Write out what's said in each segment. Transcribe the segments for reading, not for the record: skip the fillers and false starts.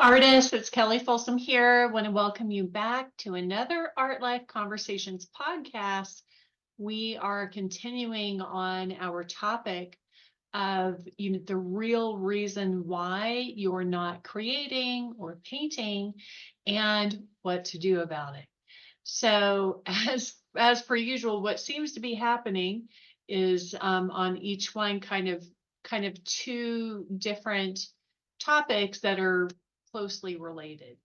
artists, it's Kelly Folsom here. I want to welcome you back to another Art Life Conversations podcast. We are continuing on our topic of the real reason why you're not creating or painting and what to do about it. So as per usual, what seems to be happening is on each one kind of two different topics that are closely related.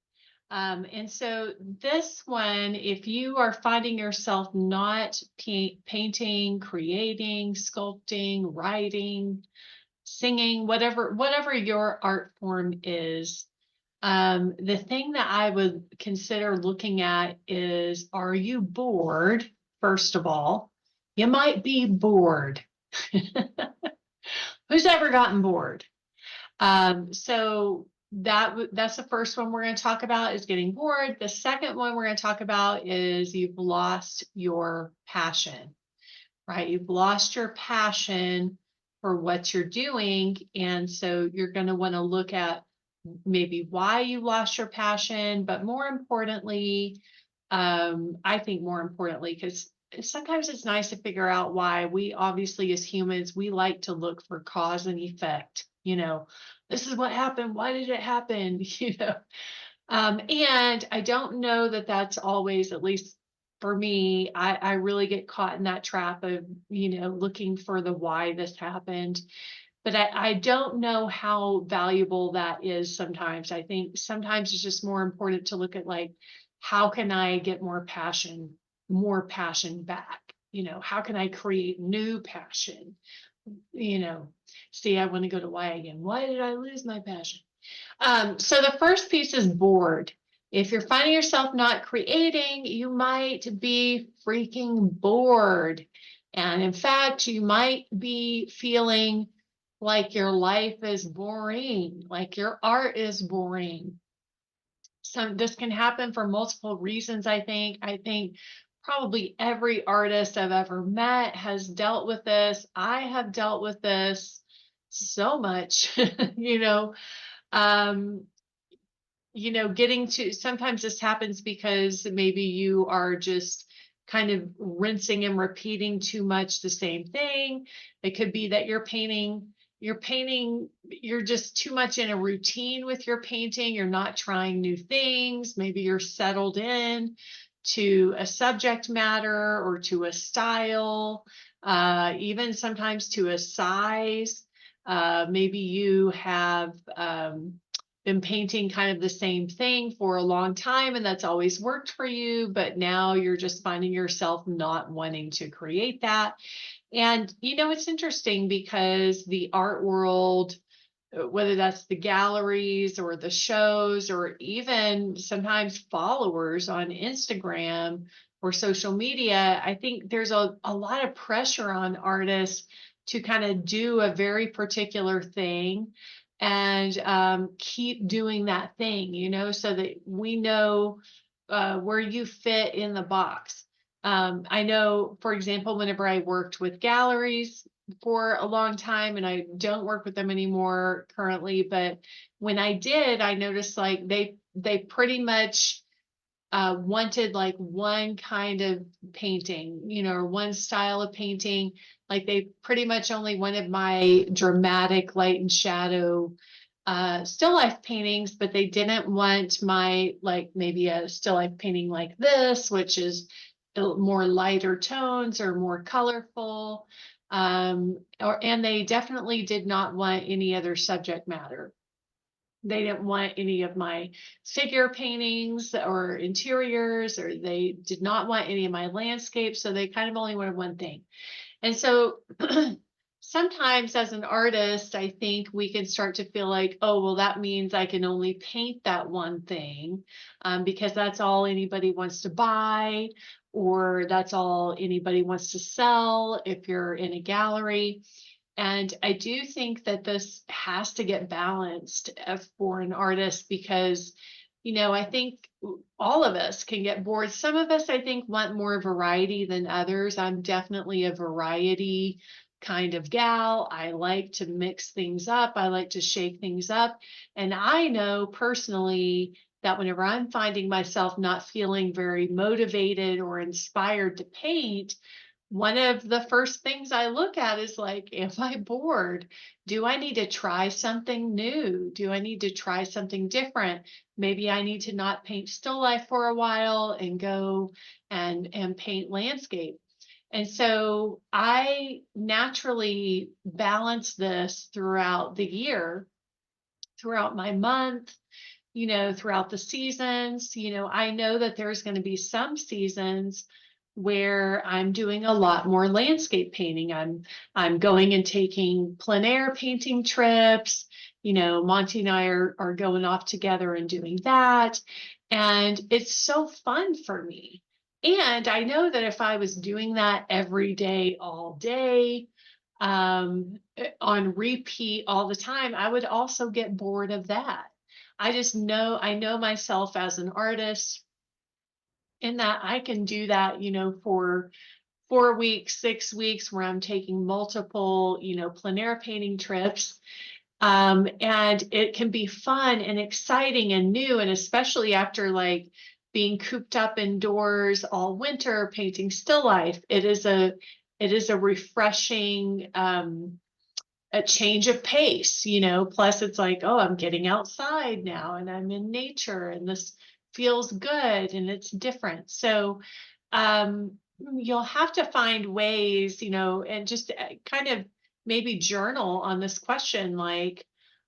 And so this one, if you are finding yourself not painting, creating, sculpting, writing, singing, whatever your art form is, the thing that I would consider looking at is, are you bored? First of all, you might be bored. Who's ever gotten bored? So that's the first one we're going to talk about is getting bored. The second one we're going to talk about is you've lost your passion, right? You've lost your passion for what you're doing. And so you're going to want to look at maybe why you lost your passion, but more importantly, I think more importantly, because sometimes it's nice to figure out why. We obviously, as humans, we like to look for cause and effect. This is what happened. Why did it happen? And I don't know that that's always, at least for me, I really get caught in that trap of, looking for the why this happened. But I don't know how valuable that is sometimes. I think sometimes it's just more important to look at, like, how can I get more passion back? How can I create new passion? See, I want to go to why again. Why did I lose my passion? So the first piece is bored. If you're finding yourself not creating, you might be freaking bored. And in fact, you might be feeling like your life is boring, like your art is boring. So this can happen for multiple reasons, I think. I think probably every artist I've ever met has dealt with this. I have dealt with this so much, um, getting to, sometimes this happens because maybe you are just kind of rinsing and repeating too much the same thing. It could be that you're just too much in a routine with your painting. You're not trying new things. Maybe you're settled in to a subject matter or to a style, even sometimes to a size. Maybe you have been painting kind of the same thing for a long time and that's always worked for you, but now you're just finding yourself not wanting to create that. And, it's interesting because the art world, whether that's the galleries or the shows, or even sometimes followers on Instagram or social media, I think there's a lot of pressure on artists to kind of do a very particular thing and keep doing that thing, so that we know where you fit in the box. I know, for example, whenever I worked with galleries for a long time, and I don't work with them anymore currently, but when I did, I noticed like they pretty much wanted like one kind of painting, or one style of painting. Like they pretty much only wanted my dramatic light and shadow still life paintings, but they didn't want my, like, maybe a still life painting like this, which is more lighter tones or more colorful. And they definitely did not want any other subject matter. They didn't want any of my figure paintings or interiors, or they did not want any of my landscapes. So they kind of only wanted one thing. And so sometimes as an artist, I think we can start to feel like, oh, well, that means I can only paint that one thing because that's all anybody wants to buy, or that's all anybody wants to sell if you're in a gallery. And I do think that this has to get balanced for an artist because, I think all of us can get bored. Some of us, I think, want more variety than others. I'm definitely a variety kind of gal. I like to mix things up. I like to shake things up. And I know personally that whenever I'm finding myself not feeling very motivated or inspired to paint, one of the first things I look at is like, am I bored? Do I need to try something new? Do I need to try something different? Maybe I need to not paint still life for a while and go and paint landscape. And so I naturally balance this throughout the year, throughout my month, throughout the seasons. I know that there's going to be some seasons where I'm doing a lot more landscape painting. I'm going and taking plein air painting trips. Monty and I are going off together and doing that. And it's so fun for me. And I know that if I was doing that every day, all day, on repeat all the time, I would also get bored of that. I know myself as an artist in that I can do that, for 4 weeks, 6 weeks, where I'm taking multiple, plein air painting trips. And it can be fun and exciting and new. And especially after like being cooped up indoors all winter, painting still life, it is a refreshing, a change of pace, plus it's like, oh, I'm getting outside now and I'm in nature and this feels good and it's different. So you'll have to find ways, and just kind of maybe journal on this question, like,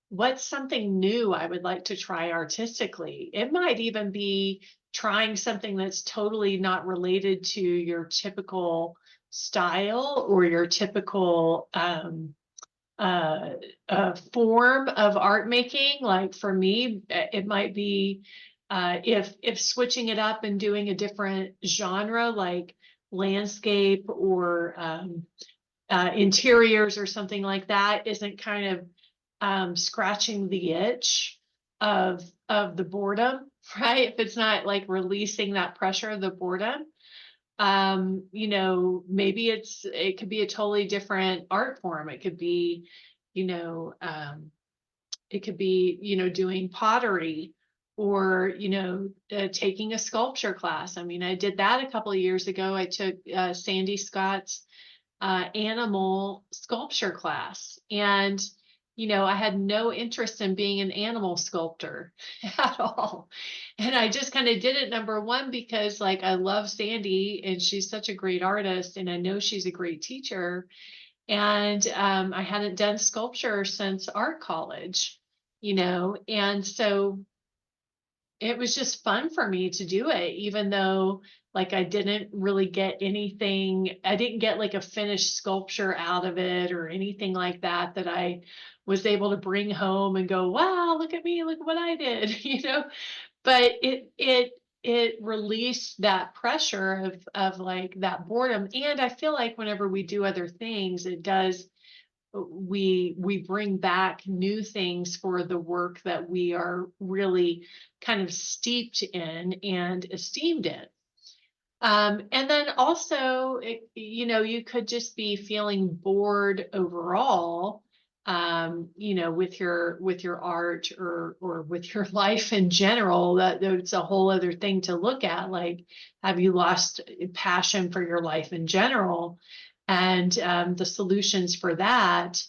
what's something new I would like to try artistically? It might even be trying something that's totally not related to your typical style or your typical form of art making. Like for me, it might be if switching it up and doing a different genre, like landscape or interiors or something like that, isn't kind of scratching the itch of the boredom, right? If it's not like releasing that pressure of the boredom, maybe it could be a totally different art form. It could be, doing pottery or, taking a sculpture class. I mean, I did that a couple of years ago. I took Sandy Scott's animal sculpture class. And, I had no interest in being an animal sculptor at all. And I just kind of did it, number one, because like I love Sandy and she's such a great artist and I know she's a great teacher. And I hadn't done sculpture since art college, and so it was just fun for me to do it, even though like I didn't really get anything. I didn't get like a finished sculpture out of it or anything like that I was able to bring home and go, wow, look at me, look what I did, but it released that pressure of like that boredom. And I feel like whenever we do other things, it does, we bring back new things for the work that we are really kind of steeped in and esteemed in. And then also, you could just be feeling bored overall, with your art or with your life in general. That's a whole other thing to look at. Like, have you lost passion for your life in general? And the solutions for that,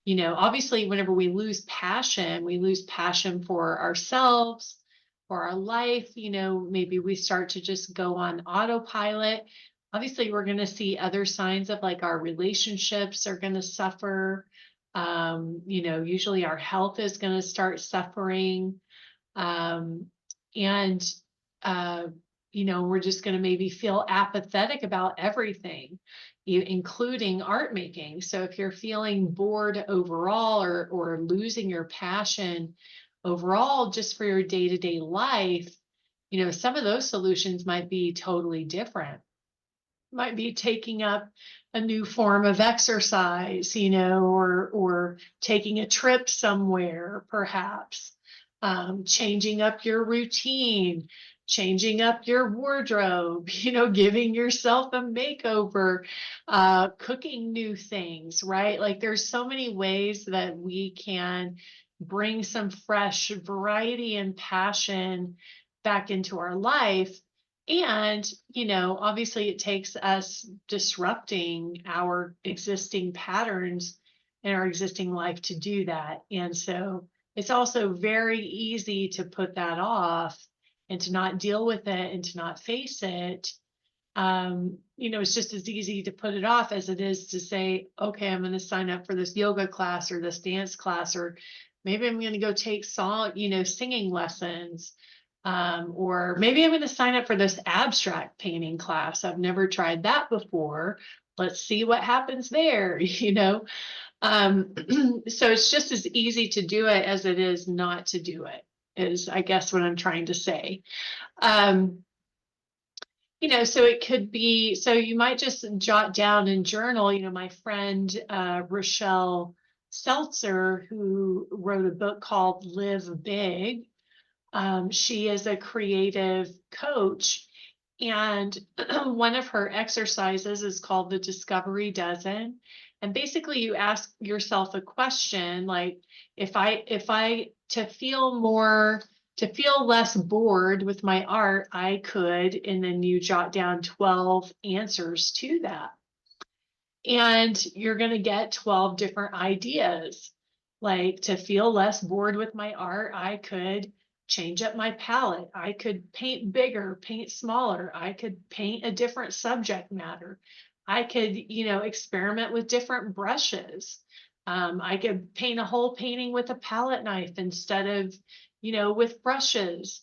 obviously, whenever we lose passion for ourselves, for our life, maybe we start to just go on autopilot. Obviously, we're going to see other signs of like our relationships are going to suffer. Usually our health is going to start suffering. And we're just going to maybe feel apathetic about everything, including art making. So if you're feeling bored overall or losing your passion overall just for your day-to-day life, some of those solutions might be totally different. Might be taking up a new form of exercise, or taking a trip somewhere, perhaps. changing up your routine, changing up your wardrobe, giving yourself a makeover, cooking new things, right? Like there's so many ways that we can bring some fresh variety and passion back into our life. And, obviously it takes us disrupting our existing patterns in our existing life to do that. And so it's also very easy to put that off and to not deal with it and to not face it. It's just as easy to put it off as it is to say, okay, I'm going to sign up for this yoga class or this dance class, or maybe I'm going to go take singing lessons. Or maybe I'm going to sign up for this abstract painting class. I've never tried that before. Let's see what happens there, So it's just as easy to do it as it is not to do it, is I guess what I'm trying to say. So it could be, so you might just jot down and journal. My friend Rochelle Seltzer, who wrote a book called Live Big. She is a creative coach, and one of her exercises is called the Discovery Dozen. And basically you ask yourself a question like, if I to feel less bored with my art, I could, and then you jot down 12 answers to that. And you're going to get 12 different ideas. Like, to feel less bored with my art, I could change up my palette. I could paint bigger, paint smaller. I could paint a different subject matter. I could, experiment with different brushes. I could paint a whole painting with a palette knife instead of, with brushes.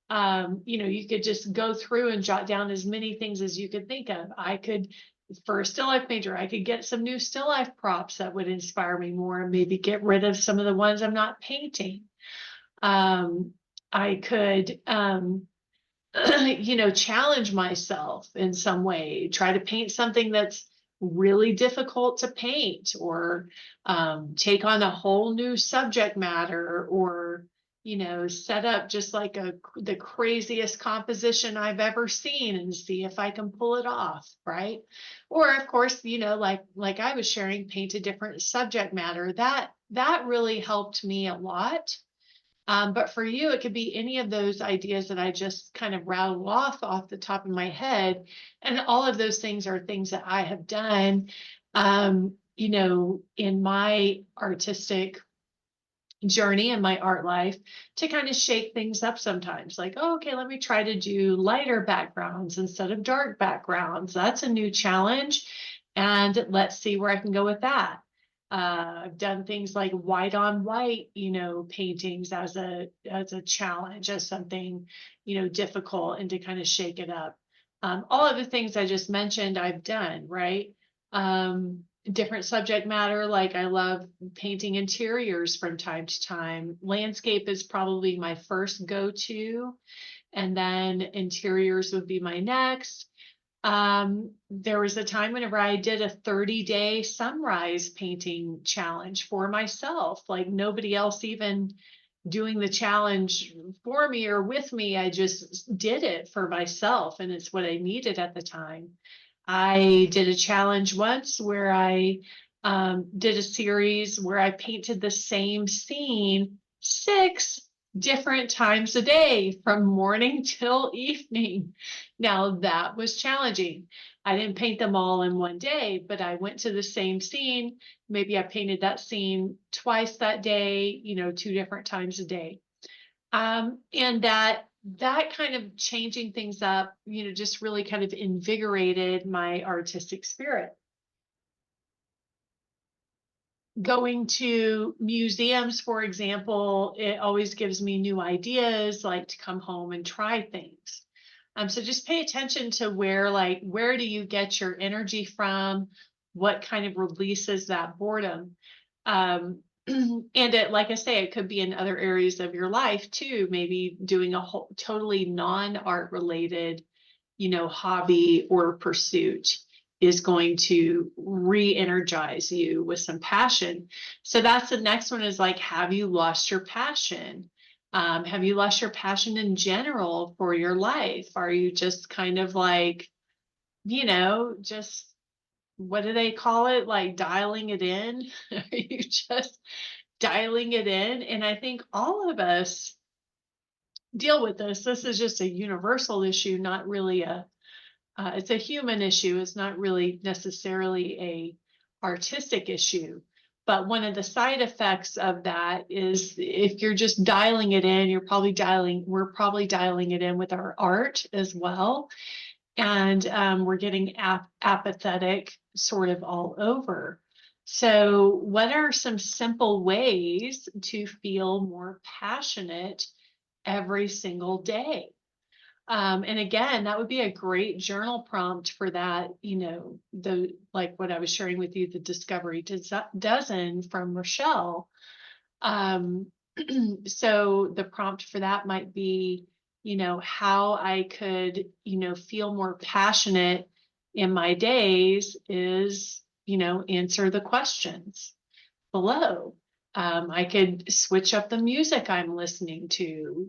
You could just go through and jot down as many things as you could think of. For a still life painter, I could get some new still life props that would inspire me more and maybe get rid of some of the ones I'm not painting. I could, challenge myself in some way, try to paint something that's really difficult to paint, or take on a whole new subject matter, or set up just like the craziest composition I've ever seen and see if I can pull it off, right? Or of course, like I was sharing, paint a different subject matter. That really helped me a lot. But for you, it could be any of those ideas that I just kind of rattled off the top of my head. And all of those things are things that I have done, in my artistic journey and my art life, to kind of shake things up sometimes. Like, oh, okay, let me try to do lighter backgrounds instead of dark backgrounds. That's a new challenge. And let's see where I can go with that. I've done things like white on white, paintings as a challenge, as something, difficult, and to kind of shake it up. All of the things I just mentioned, I've done, right? Different subject matter, like I love painting interiors from time to time. Landscape is probably my first go-to, and then interiors would be my next. There was a time whenever I did a 30-day sunrise painting challenge for myself, like nobody else even doing the challenge for me or with me. I just did it for myself, and it's what I needed at the time. I did a challenge once where I did a series where I painted the same scene 6 different times a day from morning till evening. Now that was challenging. I didn't paint them all in one day, but I went to the same scene. Maybe I painted that scene twice that day, 2 different times a day. And that kind of changing things up, just really kind of invigorated my artistic spirit. Going to museums, for example, it always gives me new ideas, like to come home and try things. So just pay attention to where do you get your energy from? What kind of releases that boredom? And it, like I say, it could be in other areas of your life too, maybe doing a whole totally non-art related, hobby or pursuit is going to re-energize you with some passion. So that's the next one, is like, have you lost your passion? Have you lost your passion in general for your life? Are you just kind of like, just what do they call it? Like dialing it in? Are you just dialing it in? And I think all of us deal with this. This is just a universal issue, not really it's a human issue. It's not really necessarily a artistic issue. But one of the side effects of that is if you're just dialing it in, we're probably dialing it in with our art as well. And we're getting apathetic sort of all over. So, what are some simple ways to feel more passionate every single day? And again, that would be a great journal prompt for that, the like what I was sharing with you, the Discovery Dozen from Rochelle. Um, so the prompt for that might be, how I could, feel more passionate in my days is, answer the questions below. I could switch up the music I'm listening to,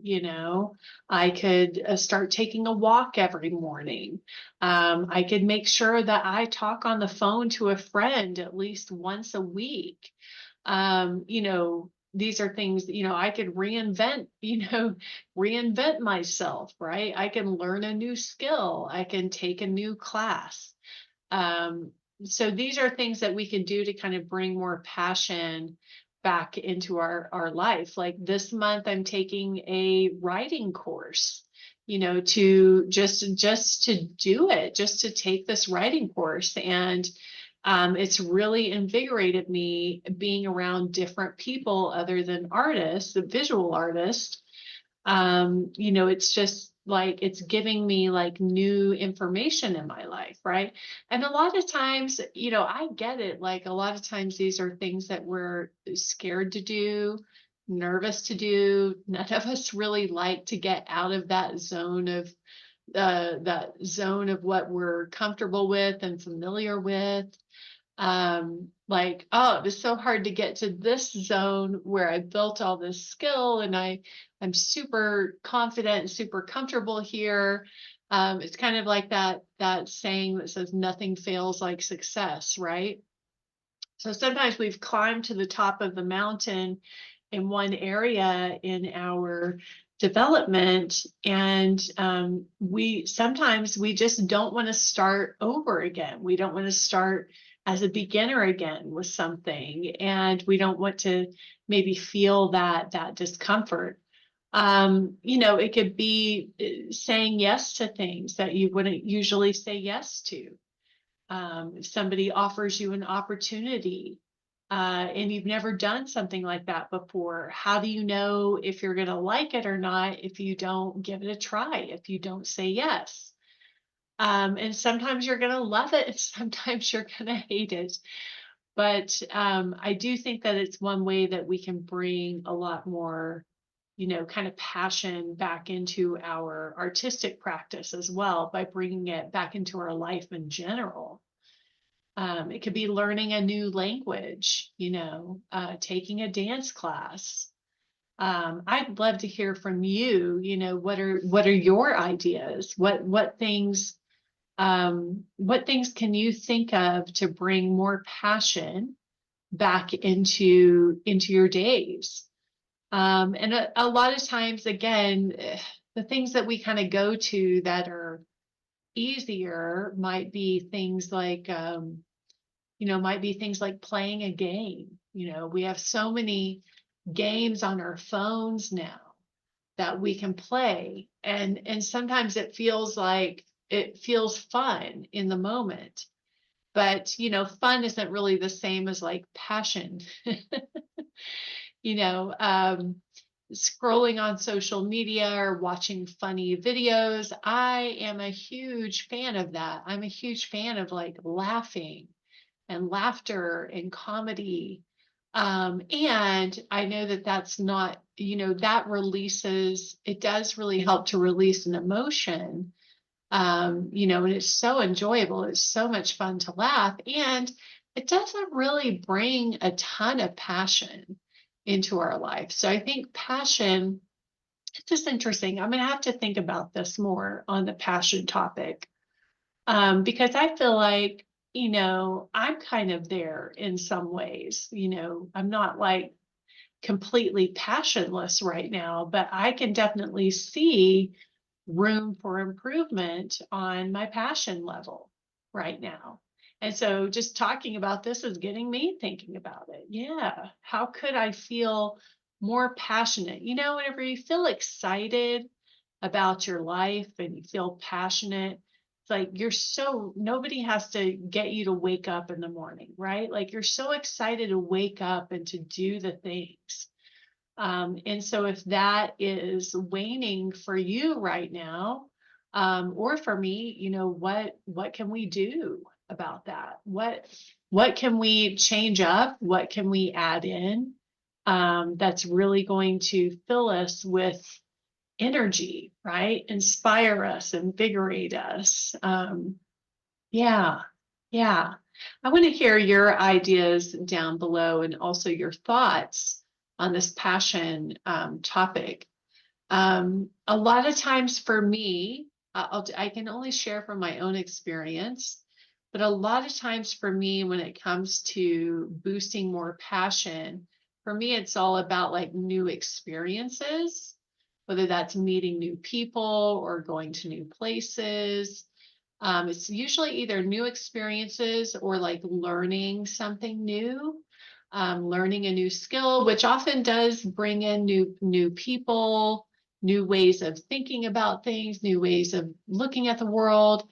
I could start taking a walk every morning. I could make sure that I talk on the phone to a friend at least once a week. These are things, I could reinvent myself, right? I can learn a new skill. I can take a new class. Um, so these are things that we can do to kind of bring more passion back into our life. Like this month, I'm taking a writing course, to just to do it, just to take this writing course. And it's really invigorated me being around different people other than artists, the visual artists. It's just like it's giving me like new information in my life, right? And a lot of times, I get it. Like a lot of times these are things that we're scared to do, nervous to do. None of us really like to get out of that zone of what we're comfortable with and familiar with. Like, oh, it was so hard to get to this zone where I built all this skill and I'm super confident and super comfortable here. It's kind of like that saying that says nothing fails like success, right? So sometimes we've climbed to the top of the mountain in one area in our development, and we just don't want to start over again. We don't want to start as a beginner again with something, and we don't want to maybe feel that discomfort. It could be saying yes to things that you wouldn't usually say yes to. If somebody offers you an opportunity and you've never done something like that before, how do you know if you're going to like it or not if you don't give it a try, if you don't say yes? And sometimes you're going to love it, and sometimes you're going to hate it. But I do think that it's one way that we can bring a lot more, kind of passion back into our artistic practice as well by bringing it back into our life in general. It could be learning a new language, taking a dance class. I'd love to hear from you. What are your ideas? What things can you think of to bring more passion back into your days? And a lot of times, again, the things that we kind of go to that are easier might be things like, playing a game. We have so many games on our phones now that we can play. And sometimes it feels fun in the moment. But, fun isn't really the same as like passion. you know, um, Scrolling on social media or watching funny videos. I am a huge fan of that. I'm a huge fan of like laughing and laughter and comedy. And I know that that's not, it does really help to release an emotion. And it's so enjoyable. It's so much fun to laugh. And it doesn't really bring a ton of passion into our life. So I think passion It's just interesting. I'm going to have to think about this more on the passion topic, because I feel like, I'm kind of there in some ways. I'm not like completely passionless right now, but I can definitely see room for improvement on my passion level right now. And so just talking about this is getting me thinking about it. Yeah. How could I feel more passionate? Whenever you feel excited about your life and you feel passionate, it's like nobody has to get you to wake up in the morning, right? Like you're so excited to wake up and to do the things. And so if that is waning for you right now, or for me, what can we do about that? What can we change up? What can we add in, that's really going to fill us with energy, right? Inspire us, invigorate us. Yeah, yeah. I want to hear your ideas down below and also your thoughts on this passion topic. A lot of times for me, I can only share from my own experience, but a lot of times for me, when it comes to boosting more passion, for me, it's all about like new experiences, whether that's meeting new people or going to new places. It's usually either new experiences or like learning something new, learning a new skill, which often does bring in new people, new ways of thinking about things, new ways of looking at the world.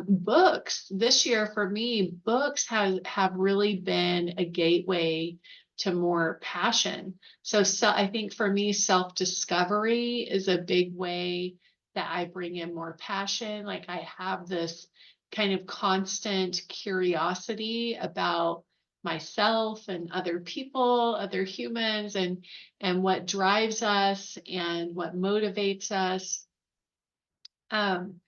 Books this year for me, books have really been a gateway to more passion. So I think for me, self-discovery is a big way that I bring in more passion. Like I have this kind of constant curiosity about myself and other people, other humans, and what drives us and what motivates us, um,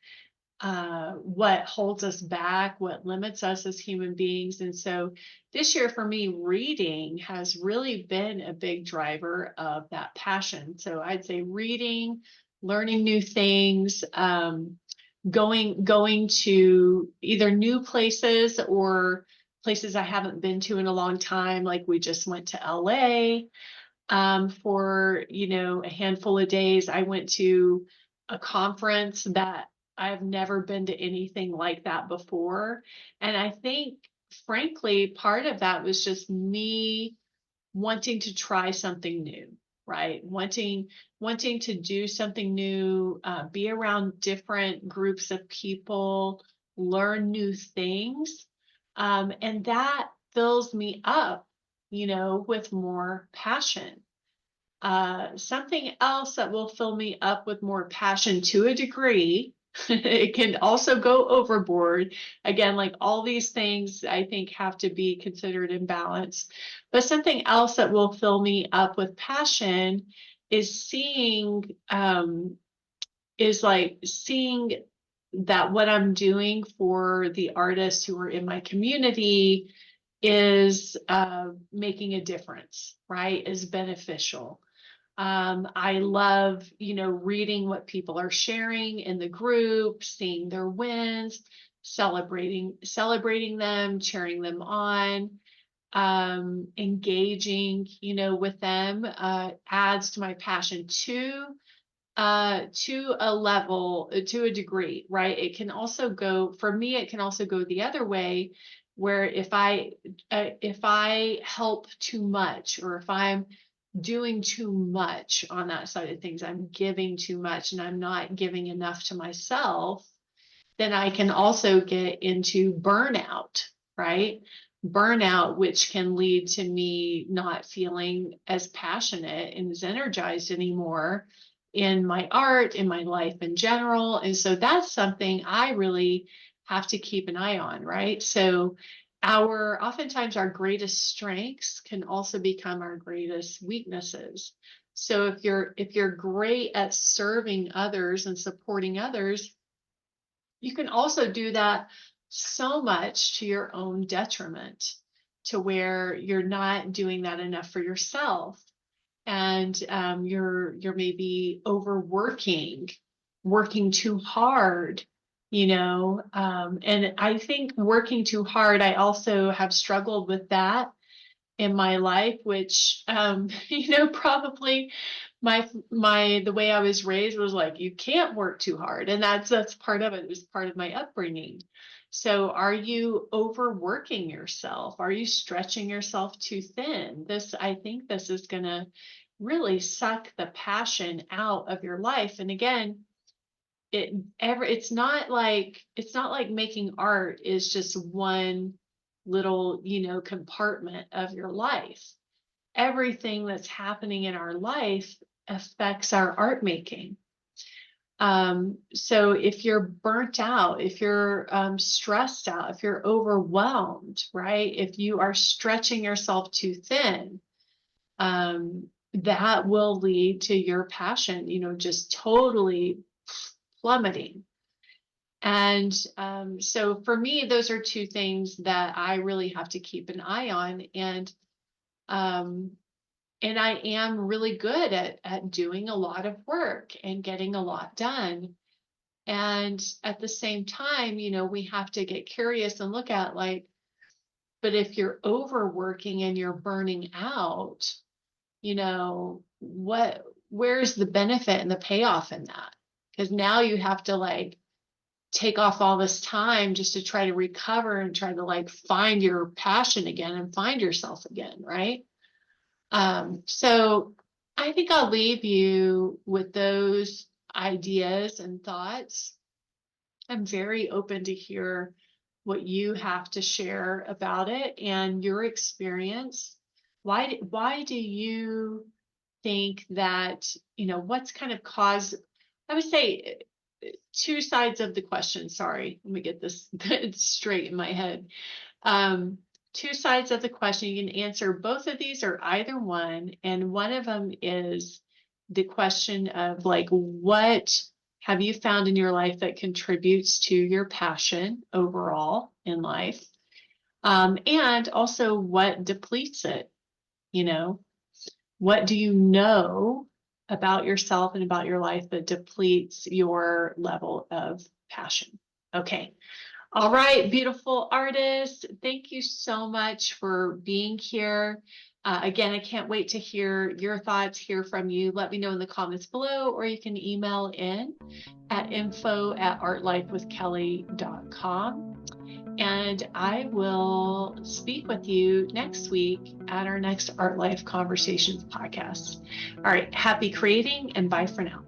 what holds us back, what limits us as human beings. And so this year for me, reading has really been a big driver of that passion. So I'd say reading, learning new things, going to either new places or places I haven't been to in a long time. Like we just went to LA, for, a handful of days. I went to a conference that I've never been to anything like that before. And I think, frankly, part of that was just me wanting to try something new, right? Wanting to do something new, be around different groups of people, learn new things. And that fills me up, with more passion. Something else that will fill me up with more passion to a degree. It can also go overboard. Again, like all these things, I think have to be considered in balance. But something else that will fill me up with passion is seeing that what I'm doing for the artists who are in my community is making a difference, right? Is beneficial. I love, reading what people are sharing in the group, seeing their wins, celebrating them, cheering them on, engaging, with them, adds to my passion to a level, to a degree, right? It can also go, for me, it can also go the other way, where if I help too much, or if I'm doing too much on that side of things, I'm giving too much and I'm not giving enough to myself, then I can also get into burnout, right? Burnout, which can lead to me not feeling as passionate and as energized anymore in my art, in my life in general. And so that's something I really have to keep an eye on, right? So oftentimes our greatest strengths can also become our greatest weaknesses. So if you're great at serving others and supporting others, you can also do that so much to your own detriment, to where you're not doing that enough for yourself. and you're maybe overworking, working too hard, and I think working too hard, I also have struggled with that in my life, which probably the way I was raised was like, you can't work too hard, and that's part of it. It was part of my upbringing. So are you overworking yourself? Are you stretching yourself too thin? I think this is going to really suck the passion out of your life. And again, it's not like making art is just one little, compartment of your life. Everything that's happening in our life affects our art making. So if you're burnt out, if you're stressed out, if you're overwhelmed, right? If you are stretching yourself too thin, that will lead to your passion, just totally plummeting. And so for me, those are two things that I really have to keep an eye on. And I am really good at doing a lot of work and getting a lot done. And at the same time, we have to get curious and look at like, but if you're overworking and you're burning out, where's the benefit and the payoff in that? Because now you have to like take off all this time just to try to recover and try to like find your passion again and find yourself again, right? So I think I'll leave you with those ideas and thoughts. I'm very open to hear what you have to share about it and your experience. Why do you think that, what's kind of caused, I would say two sides of the question. Sorry, let me get this straight in my head. Two sides of the question. You can answer both of these or either one. And one of them is the question of like, what have you found in your life that contributes to your passion overall in life? And also what depletes it? What do you know about yourself and about your life that depletes your level of passion? Okay. All right, beautiful artist. Thank you so much for being here. Again, I can't wait to hear your thoughts, hear from you. Let me know in the comments below, or you can email in at info@artlifewithkelly.com. And I will speak with you next week at our next Art Life Conversations podcast. All right, happy creating and bye for now.